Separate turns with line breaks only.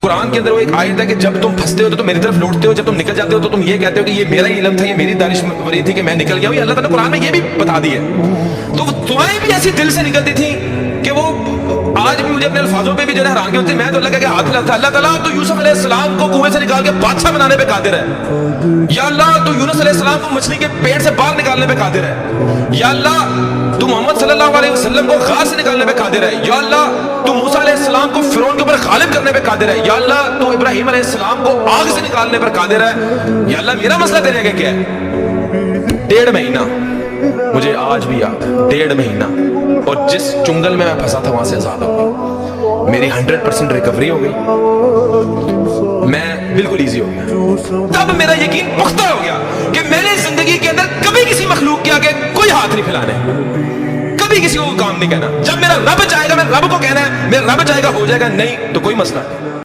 कुरान के अंदर वो एक आयत है कि जब तुम फंसते हो तो तुम मेरी तरफ लौटते हो, जब तुम निकल जाते हो तो तुम ये कहते हो कि ये मेरा ही इल्म था, ये मेरी दानिशवरी थी कि मैं निकल गया हूं। अल्लाह ताला कुरान में ये भी बता दी है। तो दुआएं भी ऐसी दिल से निकलती थी कि वो आज भी मुझे अपने अल्फाजों पे भी जो है हैरान होते। मैं तो लगा कि हाथ लगता अल्लाह ताला तो यूसुफ अलैहिस्सलाम को कुएं से निकाल के बादशाह बनाने पे कादिर है। या अल्लाह तो यूनुस अलैहिस्सलाम को मछली के पेट से बाहर निकालने पे कादिर है। या अल्लाह तू मोहम्मद सल्लल्लाहु अलैहि वसल्लम को गार से निकालने पे कादिर है। या अल्लाह तू मूसा अलैहिस्सलाम को फिरौन के ऊपर गालिब करने पे कादिर है। या अल्लाह तू इब्राहिम अलैहिस्सलाम को आग से निकालने पर कादिर है। या अल्लाह मेरा मसला तेरे आगे क्या है? 1.5 महीना मुझे आज भी याद है, 1.5 महीना, और जिस चुंगल में मैं फंसा था वहां से आजाद हो गया। मेरी 100% रिकवरी हो गई, मैं बिल्कुल इजी हो गया। तब मेरा यकीन पुख्ता हो गया कि मैंने जिंदगी के अंदर कभी किसी मखलूक के आगे कोई हाथ नहीं फैलाने, कभी किसी को काम नहीं कहना। जब मेरा रब चाहेगा मैं रब को कहना है, मेरा रब चाहेगा हो जाएगा, नहीं तो कोई मसला नहीं।